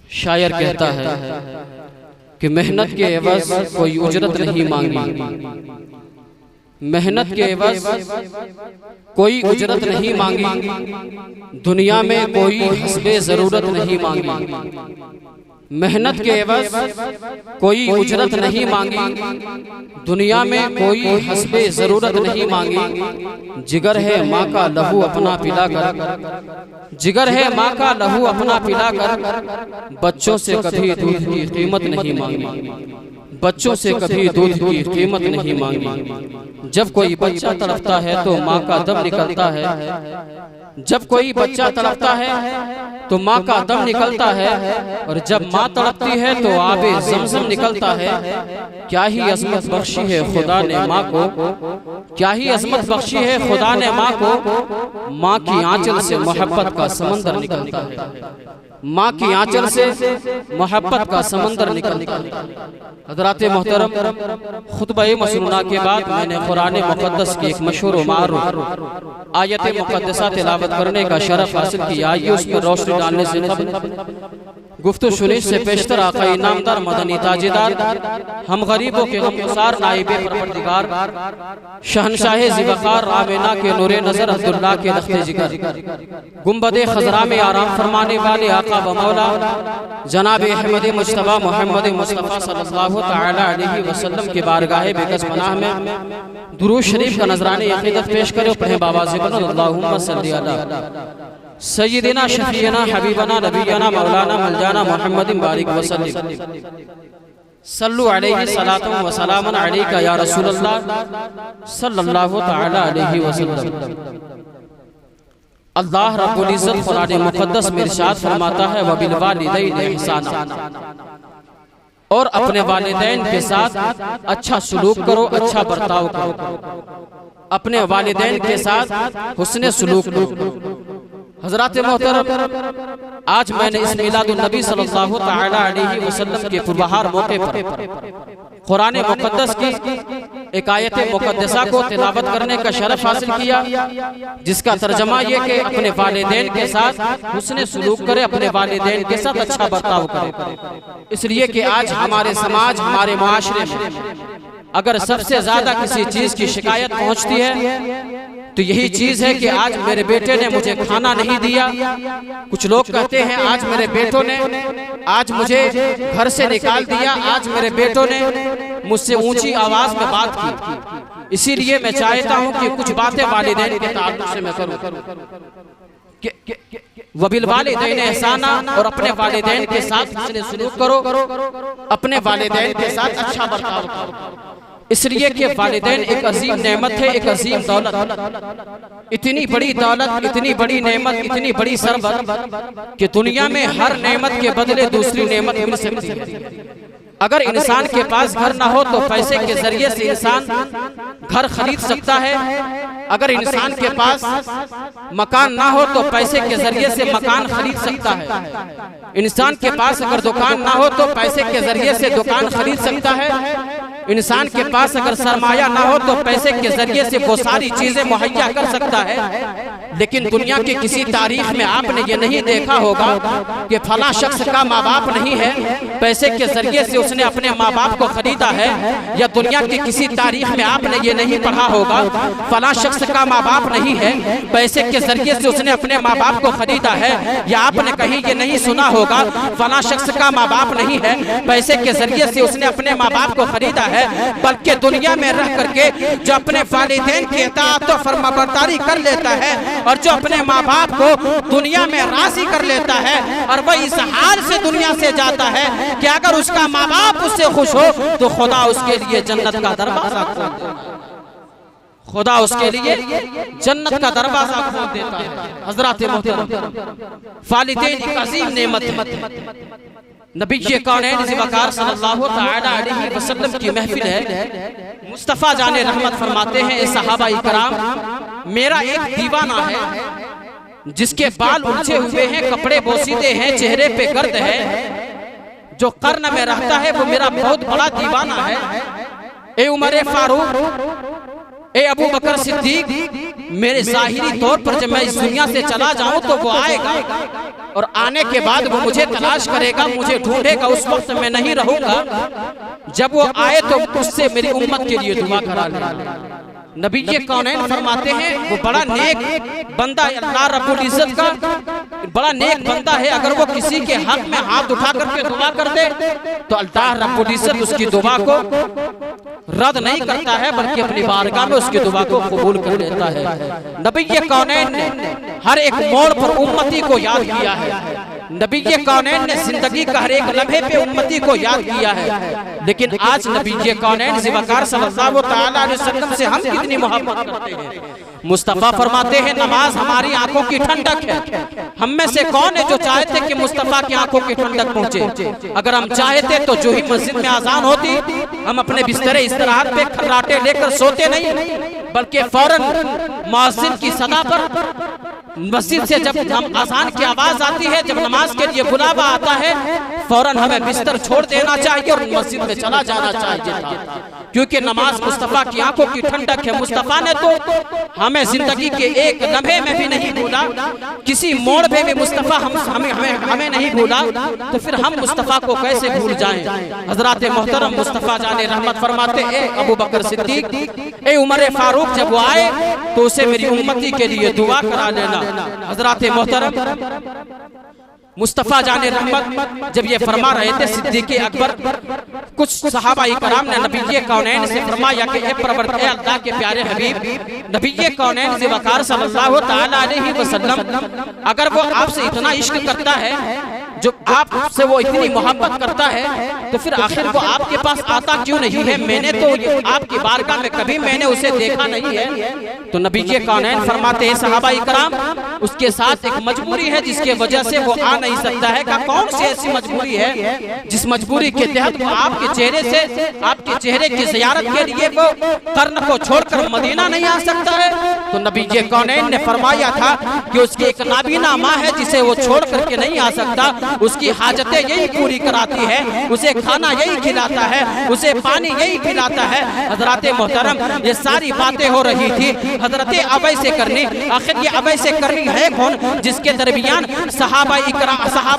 शायर कहता है कि मेहनत के एवज कोई उजरत नहीं मांगी, मेहनत के एवज कोई उजरत नहीं मांगी, दुनिया में कोई हस्बे ज़रूरत नहीं मांगी। मेहनत के एवज कोई उजरत नहीं मांगी, दुनिया में कोई हस्बे ज़रूरत नहीं मांगी। जिगर है माँ का लहू अपना पिला कर, जिगर है माँ का लहू अपना पिला कर, बच्चों से कभी दूध की कीमत नहीं मांगी, बच्चों से कभी दूध की कीमत नहीं मांगी। जब कोई बच्चा तड़पता है तो माँ का दम निकलता है, जब कोई बच्चा तड़पता है तो माँ का दम निकलता है, और जब माँ तड़पती है तो आबे ज़मज़म निकलता है। क्या ही अज़मत बख्शी है खुदा ने माँ को, क्या ही अज़मत बख्शी है खुदा ने माँ को। माँ की आंचल से मोहब्बत का समंदर निकलता है, माँ की आंचल से मोहब्बत का समंदर निकलता है। हज़रात मोहतरम, खुतबा मसनूना के बाद मैंने कुरान मुक़द्दस की एक मशहूर व मारूफ आयत मुक़द्दसा तिलावत करने का शरफ हासिल किया। आइए उसमें रोशनी डालने से कबल गुफ्तु सुनी से पेशतर आका इनामदार मदनी ताजेदार, हम गरीबों के गमगुसार नाइबे परवरदिगार, शहनशाह ज़िवकार आमिना के नूरे नज़र अब्दुल्लाह के रख्ते जिगर, गुंबदे खज़रा में आराम फरमाने वाले आका व मौला जनाब अहमद मुज्तबा मोहम्मद मुस्तफ़ा सल्लल्लाहु तआला अलैहि वसल्लम के बारगाह बेकस पनाह में दुरूद शरीफ का नजराने अक़ीदत पेश करें। पढ़े बाबा से अल्लाहुम्मा सल्ली अला सय्यिदिना शफीना हबीबना नबीना मौलाना मौलाना मोहम्मदिन बारिक वसल्लम सल्लु अलैहि सलातुम व सलामुन अलैका या रसूलल्लाह सल्लल्लाहु तआला अलैहि वसल्लम। अल्लाह रब्बुल इज़्ज़त कुरान मुक़द्दस में इरशाद फरमाता है व बिल वालिदैन इहसाना, और अपने वालिदैन के साथ अच्छा सलूक करो, अच्छा बर्ताव करो, अपने वालिदैन के साथ हुस्ने सलूक करो। हज़रात मोहतरम, आज मैंने इस मिलादुन नबी सल्लल्लाहु तआला अलैहि वसल्लम के पुरबहार मौके पर कुरान मुक़द्दस की एक आयत मुक़द्दसा को तिलावत करने का शरफ हासिल किया, जिसका तर्जमा ये कि अपने वालिदैन के साथ हुस्ने सलूक करे, अपने वालिदैन के साथ अच्छा बर्ताव करे। इसलिए कि आज हमारे समाज, हमारे मुआशरे में अगर सबसे ज्यादा किसी चीज की शिकायत पहुंचती है तो यही चीज है कि आज मेरे बेटे ने मुझे खाना नहीं दिया। कुछ लोग कहते हैं आज मेरे बेटों ने आज मुझे घर से निकाल दिया, आज मेरे बेटों ने मुझसे ऊंची आवाज में बात की। इसीलिए मैं चाहता हूं कि कुछ बातें वालिदैन के ताल्लुक से मैं करूं। वबिल वालिदैन एहसाना, और अपने वालिदैन के साथ हुस्ने सलूक करो, अपने वालिदैन के साथ अच्छा बर्ताव करो। इसलिए कि वालिदैन एक अजीम नेमत है, एक अजीम दौलत, इतनी बड़ी दौलत, इतनी बड़ी नेमत, इतनी बड़ी सरबत कि दुनिया में हर नेमत के बदले दूसरी नेमत मिल सकती है। अगर इंसान के पास घर ना हो तो पैसे के जरिए से इंसान घर खरीद सकता है, अगर इंसान के पास मकान ना हो तो पैसे के जरिए से मकान खरीद सकता है, इंसान के पास अगर दुकान ना हो तो पैसे के जरिए से दुकान खरीद सकता है, इंसान के पास अगर सरमाया ना हो तो पैसे के जरिए से वो सारी चीजें मुहैया कर सकता है। लेकिन दुनिया की किसी तारीख में आपने ये नहीं देखा होगा कि फला शख्स का माँ बाप नहीं है, पैसे के जरिए से उसने अपने माँ बाप को खरीदा है। या दुनिया की किसी तारीख में आपने ये नहीं पढ़ा होगा फला शख्स का माँ बाप नहीं है, पैसे के जरिए से उसने अपने माँ बाप को खरीदा है। या आपने कहीं ये नहीं सुना होगा फला शख्स का माँ बाप नहीं है, पैसे के जरिए से उसने अपने माँ बाप को खरीदा है। बल्कि दुनिया में रह करके जो अपने वालिदैन की इताअत और फरमाबरदारी कर लेता है और जो अपने माँ बाप को दुनिया में राजी कर लेता है, और वह इस हाल से दुनिया से जाता है कि अगर उसका माँ बाप उससे खुश हो तो खुदा उसके लिए जन्नत का दरवाजा खोल देता है, खुदा उसके लिए जन्नत का दरवाजा खोल देता है। हज़रात मोहतरम, वालिदैन एक अजीम नेमत है। नबी कौनैन ज़िवकार सल्लल्लाहु तआला अलैहि वसल्लम की महफिल है। मुस्तफ़ा जाने रहमत फरमाते हैं, ए सहाबा इकराम, मेरा एक दीवाना है जिसके बाल उलझे हुए हैं, कपड़े बोसीदे हैं, चेहरे पे गर्द है, जो कर्न में रहता है वो मेरा बहुत बड़ा दीवाना है। ए उमर फारूक, ए अबू बकर सिद्दीक, मेरे ज़ाहिरी तौर पर जब मैं इस दुनिया से चला जाऊं तो वो आएगा और आने के बाद वो मुझे तलाश करेगा, मुझे ढूंढेगा, उस वक्त मैं नहीं रहूंगा। जब वो आए तो उससे मेरी उम्मत के लिए दुआ करा ले। नबी ये कौनैन फरमाते हैं वो बड़ा नेक बंदा, अल्लाह रब्बुल इज्जत का बड़ा नेक बंदा है। अगर वो किसी के हक में हाथ उठा करके दुआ कर दे तो अल्लाह रब्बुल इज्जत उसकी दुआ को रद्द नहीं करता है, बल्कि अपनी बारगाह में उसकी दुआ को कबूल कर लेता है। नबी ये कौनैन ने हर एक मोड़ पर उम्मती को याद किया है। नबी ये कौनैन ने जिंदगी का हर एक लम्हे पे उम्मती को याद किया है। लेकिन आज नबी ये कौनैन ज़िवाकार सल्लल्लाहु तआला अलैहि वसल्लम से हम कितनी मोहब्बत करते हैं। मुस्तफ़ा फरमाते हैं नमाज हमारी आंखों की ठंडक है। हम में से कौन है जो चाहते कि मुस्तफ़ा की आंखों की ठंडक पहुंचे? अगर हम चाहते तो जो ही मस्जिद में अजान होती हम अपने बिस्तरे इस्तराहत पे खर्राटे लेकर सोते नहीं, बल्कि फौरन मुअज्जिन की सदा पर मस्जिद से जब हम अजान की आवाज आती है, जब नमाज के लिए बुलावा आता है, फौरन हमें बिस्तर छोड़ देना चाहिए और मस्जिद में चला जाना चाहिए था। क्योंकि नमाज मुस्तफ़ा की आंखों की ठंडक है। मुस्तफ़ा ने तो हमें जिंदगी के एक लम्हे में भी नहीं भूला, किसी मोड़ पे भी मुस्तफ़ा हमें नहीं भूला, तो फिर हम मुस्तफ़ा को कैसे भूल जाएं। हजरत मोहतरम मुस्तफ़ा जाने रहमत फरमाते हैं अबू बकर सिद्दीक, ए उमर फारूक जब वो आए तो उसे मेरी उम्मती के लिए दुआ करा लेना। हजरत मोहतरम मुस्तफ़ा जाने रहमत जब ये फरमा रहे थे, सिद्दीक़ अकबर कुछ सहाबा इकराम ने नबी कौनैन से फरमाया कि ए अल्लाह के प्यारे हबीब, नबी कौनैन ज़िवाकार सल्लल्लाहु तआला अलैहि वसल्लम अगर वो आपसे इतना इश्क करता है, जो आपसे वो इतनी मोहब्बत करता है, तो फिर आखिर वो आपके पास आता क्यों नहीं है? मैंने तो आपकी बारगाह में कभी मैंने उसे देखा नहीं है। तो नबी कौनैन फरमाते हैं सहाबा इकराम उसके साथ एक मजबूरी है जिसके वजह से वो आ नहीं सकता है। का कौन सी ऐसी मजबूरी है जिस मजबूरी के तहत वो आपके चेहरे से, आपके चेहरे की ज़ियारत के लिए वो कर्न को छोड़कर मदीना नहीं आ सकता है? तो नबी कौनैन ने फरमाया था कि उसकी एक नाबीना माँ है जिसे वो छोड़ करके नहीं आ सकता, उसकी हाजतें यही पूरी कराती है, उसे खाना यही खिलाता है, उसे पानी यही पिलाता है। हजरत मोहतरम ये सारी बातें हो रही थी हजरत अबै से करनी। आखिर ये अबै से करनी है कौन जिसके दरमियान सहाबा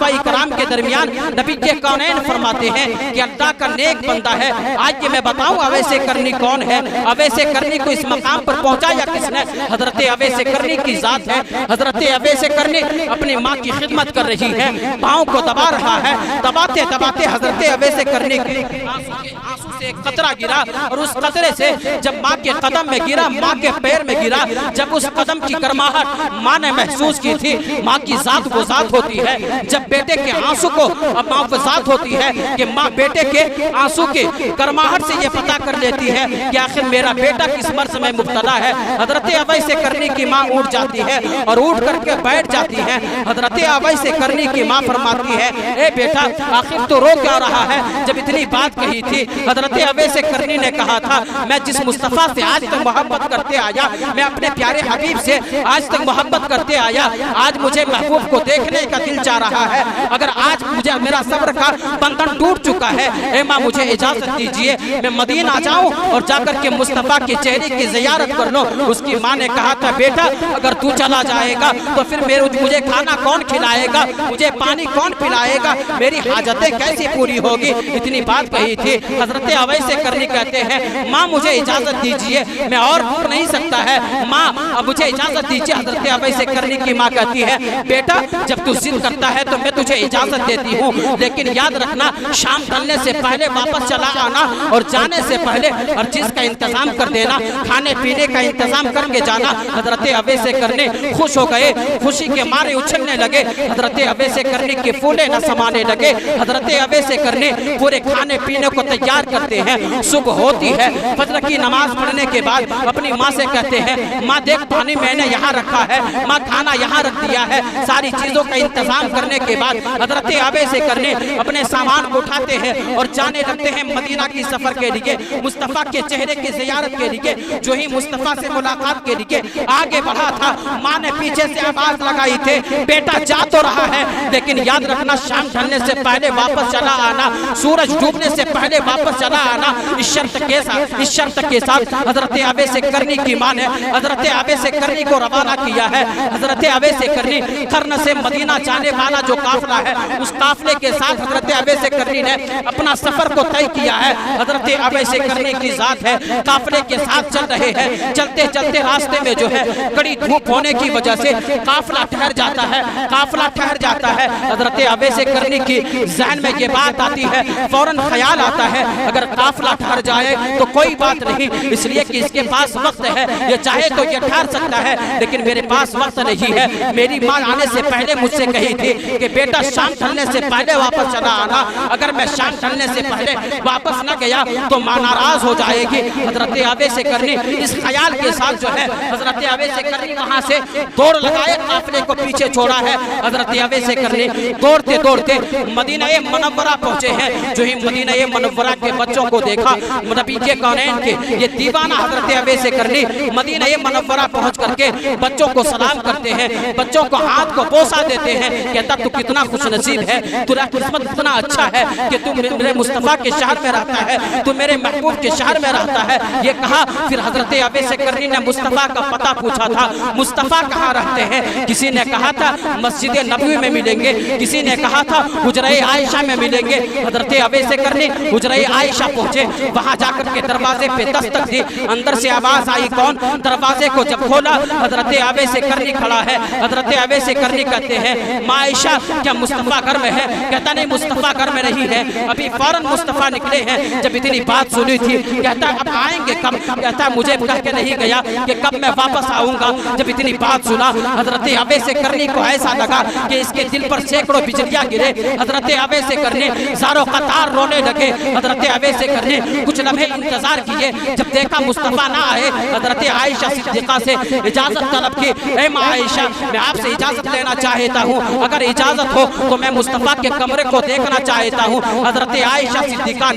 इकराम के दरमियान नबी कौनैन फरमाते हैं कि अल्लाह का नेक बंदा है। आज ये मैं बताऊं अबै से करनी कौन है? अबै से करनी को इस मकाम पर पहुंचाया किसने? हजरत अबै से करनी की जात है। हजरत अबै से करनी अपनी माँ की खिदमत कर रही है, पाँव को दबा रहा है, दबाते दबाते हजरत अबै से करनी के आंसू से एक कतरा गिरा और उस कतरे से जब माँ के कदम में गिरा, माँ के पैर में गिरा, जब उस कदम की गर्माहट माँ ने महसूस की थी, माँ की जात वो जात होती है जब बेटे के आंसू को अब माँ वो जात होती है कि माँ बेटे के आंसू के गर्माहट से ये पता कर लेती है कि आखिर मेरा बेटा किस मर्ज में मुब्तला है। हजरत अबै से करनी की माँ उठ जाती है और उठ करके बैठ जाती है। हजरत अबै से करनी की माँ फरमाती है ए बेटा आखिर तो रो क्या रहा है? जब इतनी बात कही थी हजरत अबै से करनी ने कहा था मैं जिस मुस्तफ़ा से आज तक मोहब्बत करते आया, मैं अपने प्यारे हबीब से आज तक मोहब्बत करते आया, आज मुझे महबूब को देखने का दिल चाह रहा है। अगर आज मुझे मेरा सब्र का बंधन टूट चुका है, ए माँ मुझे इजाजत दीजिए मैं मदीना जाऊं और जाकर के मुस्तफ़ा के चेहरे की ज़ियारत कर लो। उसकी माँ ने कहा था बेटा अगर तू चला जाएगा तो फिर मुझे खाना कौन खिलाएगा, मुझे पानी कौन पिलाएगा, मेरी हाजतें कैसी पूरी होगी? इतनी बात कही थी। हजरत अबै से करनी कहते हैं माँ मुझे इजाजत दीजिए, मैं और नहीं सकता है, माँ अब मुझे इजाजत दीजिए। हजरत अबै से करनी की माँ कहती है बेटा जब तू जिद करता है तो मैं तुझे इजाजत देती हूँ, लेकिन याद रखना शाम ढलने से पहले वापस चला आना और जाने से पहले हर चीज का इंतजाम कर देना, खाने पीने का इंतजाम करके जाना। हजरत अबै से करने खुश हो गए, खुशी के मारे उछलने लगे। हजरत अबै से करने के फूले न समाने लगे। हजरत अबै से करने पूरे खाने पीने को तैयार करते हैं। सुबह होती है, फजर की नमाज पढ़ने के बाद अपनी माँ से कहते हैं माँ देख पानी मैंने यहाँ रखा है, माँ खाना यहाँ रख दिया है। सारी चीजों का इंतजाम करने के बाद हजरत अबै आबे से करने अपने सामान को उठाते हैं और जाने लगते हैं मदीना की सफर के लिए, मुस्तफा के चेहरे की जियारत के लिए। जो ही मुस्तफा से मुलाकात के लिए आगे बढ़ा था, माँ ने पीछे से आवाज लगाई थी, बेटा जा तो रहा है लेकिन याद रखना शाम ढलने से पहले वापस चला आना, सूरज डूबने से पहले वापस चला आना। इस शर्त के साथ हजरत आबे से करनी की मां ने हजरत आबे से करनी को रवाना किया है। हजरत आबे से करनी कर्न से मदीना जाने वाला जो काफिला है, उस काफिले के साथ हजरत आबे से करनी ने अपना सफर को तय किया है। हजरत आबे से करनी की जात है, काफिले के साथ चल रहे हैं। चलते चलते रास्ते में जो है कड़ी धूप होने की वजह से काफिला ठहर जाता है। हजरत आबे से करनी की जहन में ये बात आती है, फौरन ख्याल आता है अगर काफिला ठहर जाए तो कोई बात नहीं, इसलिए कि इसके पास वक्त है, ये चाहे तो ये ठहर सकता है, लेकिन मेरे पास वक्त नहीं है। मेरी माँ आने से पहले मुझसे कही थी कि बेटा शाम ढलने से पहले वापस चला आना, अगर मैं शाम ढलने से पहले वापस न गया तो माँ नाराज हो जाएगी। हजरत आबे से करनी इस ख्याल के साथ जो है हजरत आबे से करनी वहाँ से दौड़ लगाए, काफिले को पीछे छोड़ा है। हजरत आबे से करनी दौड़ते दौड़ते मदीना मुनव्वरा पहुंचे हैं। जो ही मदीना मुनव्वरा के बच्चों को देखा, नबी के कौनैन के ये दीवाना हजरत आबे से करनी मदीना मुनव्वरा पहुंच करके बच्चों को सलाम करते हैं, बच्चों को हाथ को बोसा देते हैं। कहता तू कितना खुशनसीब है, तेरा किस्मत इतना अच्छा है कि तू मेरे मुस्तफा के शहर में रहता है, तू मेरे महबूब के शहर में रहता है। ये कहा। फिर हजरत आबे से करनी ने मुस्तफा का पता पूछा था, मुस्तफा कहाँ रहते हैं? किसी ने कहा था मस्जिद नबवी में मिलेंगे, किसी ने कहा था हुजरे आयशा में मिलेंगे। हजरत आबे से करनी हुजरे आयशा पहुंचे, वहां जाकर के दरवाजे पे दस्तक दी, अंदर से आवाज आई कौन? दरवाजे को जब खोला हजरत आबे से करनी खड़ा है। हजरत आबे से करनी कहते हैं माँ आयशा क्या मुस्तफा घर में है? कहता नहीं मुस्तफा घर में नहीं है, अभी फौरन मुस्तफा निकले हैं। जब इतनी बात सुनी थी कहता अब आएंगे कब? कहता मुझे कह के नहीं गया कि कब मैं वापस आऊंगा। जब इतनी बात सुना हजरत आबे से करनी को ऐसा लगा कि इसके दिल पर सैकड़ों बिजलियां गिरे। हजरत आबे से करनी ज़ारो कतार रोने लगे। हजरत आबे से करनी कुछ लम्हे इंतजार किए, जब देखा मुस्तफा ना आए, हजरत आयशा सिद्दीक़ा से इजाजत तलब की, ए माँ आयशा मैं आपसे इजाजत लेना चाहता हूँ, अगर इजाजत हो तो मैं मुस्तफा के कमरे को देखना चाहता हूँ। हजरत आयशा सिद्दीक़ा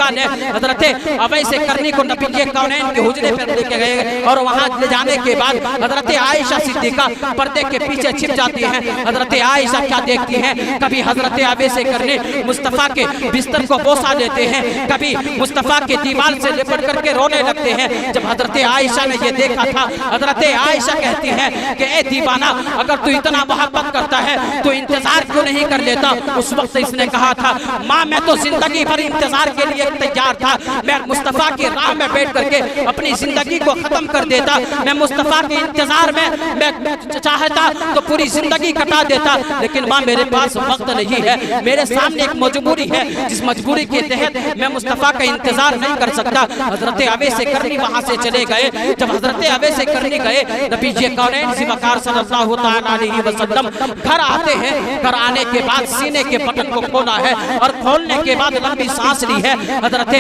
ने हजरत आबे से करनी को नबी के कौनैन के हुजरे पर लेके गए और वहाँ ले जाने के बाद हजरत आयशा सिद्दीक़ा पर्दे के पीछे छिप जाती हैं। हजरत आयशा क्या देखती हैं? कभी हजरत आबे से करनी मुस्तफा के बिस्तर को बोसा देते हैं, कभी मुस्तफा के दीवार से लिपट करके रोने लगते हैं। जब हजरत आयशा ने ये देखा था, हजरत आयशा कहती हैं कि ए दीवाना अगर तू इतना मोहब्बत करता है तो इंतजार क्यों नहीं कर लेता? उस वक्त इसने कहा था माँ मैं तो जिंदगी भर इंतजार के लिए तैयार था, मैं मुस्तफा की राह में बैठ करके अपनी जिंदगी को खत्म कर देता, मैं मुस्तफा के इंतजार में मैं चाहता तो पूरी जिंदगी कटा देता, लेकिन माँ मेरे पास वक्त नहीं है, मेरे सामने एक मजबूरी है, जिस मजबूरी के तहत मैं मुस्तफा का इंतजार नहीं कर सकता। हजरत आबे से करनी वहाँ से चले गए। जब हजरत आबे से करनी गए, नबी जी कौनैन वक़ार सल्लल्लाहु अलैहि वसल्लम घर आते हैं। घर आने के बाद सीने के बटन को खोला है और खोलने के बाद लंबी सांस ली है। हजरत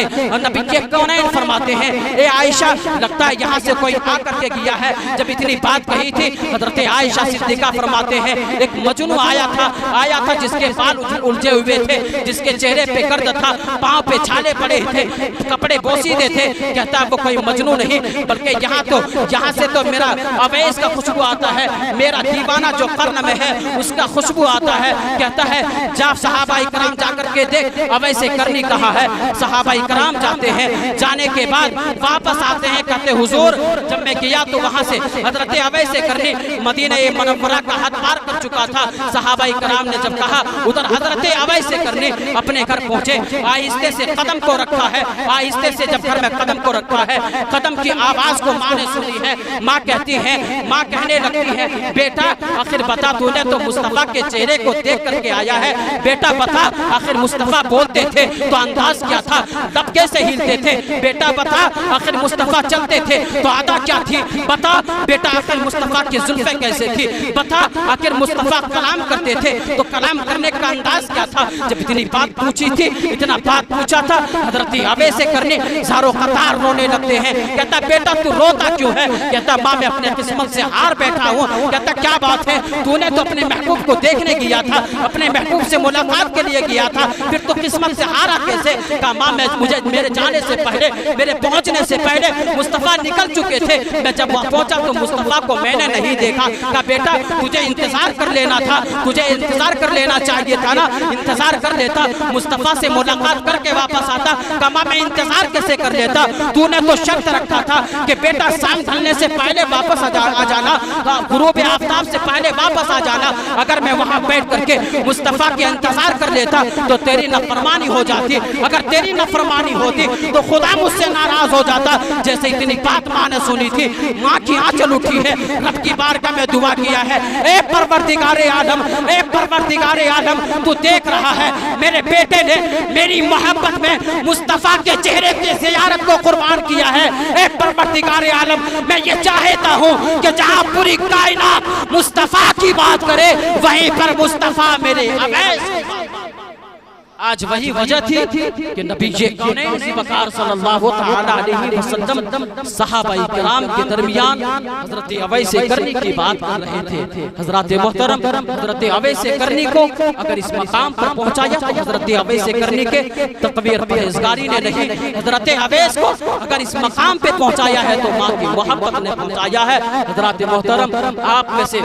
नबी जी कौनैन फरमाते हैं ए आयशा लगता है यहाँ से कोई आकर के गया है। जब इतनी बात कही थी हजरत आयशा सिद्दीक़ा फरमाते हैं एक मजनू आया था जिसके बाल उलझे हुए थे, जिसके चेहरे पे गर्द था, पाँव पे छाले पड़े थे, कपड़े बोसीदे थे। कहता है वो कोई मजनू नहीं बल्कि यहाँ से तो मेरा अवैस का खुशबू आता है, मेरा दीवाना जो कर्न में है उसका खुशबू आता है। कहता है जा सहाबा इकराम जाकर के देख अवैस करनी कहा है। सहाबा इकराम जाते हैं, जाने के बाद वापस आते हैं, कहते हुजूर जब मैं गया तो वहाँ से हजरत अवैस करनी मदीना मुनव्वरा का हद पार कर चुका था। सहाबा इकराम ने जब कहा उधर हजरत अवैस करनी अपने घर पहुंचे, आहिस्ते से कदम को रखा है, आहिस्ते से जब घर में कदम को रखा है, कदम की आवाज को माँ ने सुनी है। माँ कहती है, माँ कहने लगती है बेटा आखिर बता तूने तो मुस्तफा के चेहरे को देख करके आया है, बेटा बता आखिर मुस्तफा बोलते थे तो अंदाज क्या था, लब कैसे हिलते थे, बेटा बता आखिर मुस्तफा चलते थे तो अदा क्या थी, बता बेटा आखिर मुस्तफा की जुल्फे कैसे थी, बता आखिर मुस्तफा कलाम करते थे तो कलाम करने का अंदाज क्या था। जब इतनी बात पूछी थी, इतना बात पूछा था, हजरत आबे से करने ज़ारो कतार रोने लगते हैं। कहता बेटा तू रोता क्यों है? कहता माँ मैं अपने किस्मत से हार बैठा हूँ। कहता क्या बात है, तूने तो अपने महबूब को देखने लिया था, अपने महबूब से मुलाकात के लिए गया था, फिर तो किस्मत से हारा कैसे? कहा माँ मुझे मेरे जाने से पहले, मेरे पहुंचने से पहले मुस्तफ़ा निकल चुके थे। मैं जब वहाँ पहुंचा तो मुस्तफ़ा को मैंने नहीं देखा। कहा बेटा तुझे इंतजार कर लेना था, तुझे इंतजार कर लेना चाहिए था ना, इंतजार कर लेता, मुस्तफ़ा से मुलाकात करके वापस आता। कहा माँ मैं इंतजार कैसे कर लेता? तूने तो शर्त रखा था कि बेटा शाम ढलने से पहले वापस आ जाना, गुरूब आफताब से पहले वापस आ जाना। अगर मैं वहाँ बैठ करके मुस्तफ़ा के इंतजार कर लेता तो तेरी नफरमानी हो जाती, अगर तेरी नफरमानी होती तो खुदा मुझसे नाराज हो जाता। जैसे इतनी बात माँ ने सुनी थी, माँ की आंचल उठी है, रब की बारगाह में दुआ किया है, ए परवरदिगारे आलम, ए परवरदिगारे आलम, तू देख रहा है मेरे बेटे ने मेरी मोहब्बत में मुस्तफ़ा के चेहरे की ज़ियारत को कुर्बान किया है। ए परवरदिगारे आलम, मैं ये चाहता हूँ कि जहाँ पूरी कायनात मुस्तफ़ा की बात करे वहीं पर मुस्तफ़ा मेरे अवैस। आज वही वजह थी कि नबी वकार सल्लल्लाहु तआला अलैहि वसल्लम सहाबाई किराम के दरमियान हजरत अवैस करनी की बात कर रहे थे। हजरत मोहतरम हजरत अवैस करनी को अगर इस मकाम पर पहुंचाया तो हजरत अवैस करनी के तकबीर परहेज़गारी ने नहीं, हजरत अवैस को अगर इस मकाम पे पहुंचाया है तो माँ की मोहब्बत ने पहुंचाया है। हजरत मोहतरम आप में से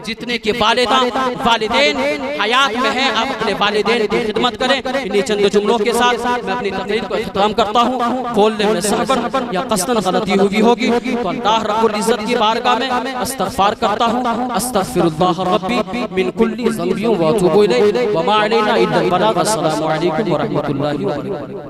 जितने के वालिदैन हयात में हैं, आप अपने वालिदैन की खिदमत करें। इन्हीं चंद जुमलों के साथ मैं अपनी तकरीर को इख्तिताम करता हूँ। बोलने में सहवन या कस्दन गलती हुई होगी तो अल्लाह रब्बुल इज्जत की बारगाह में इस्तग़फ़ार करता हूँ। अस्तग़फ़िरुल्लाह रब्बी मिन कुल्ली ज़ंबिन व अतूबु इलैहि व मा अलैना इल्ला अल बलाग। अस्सलामु अलैकुम व रहमतुल्लाहि व बरकातुहू।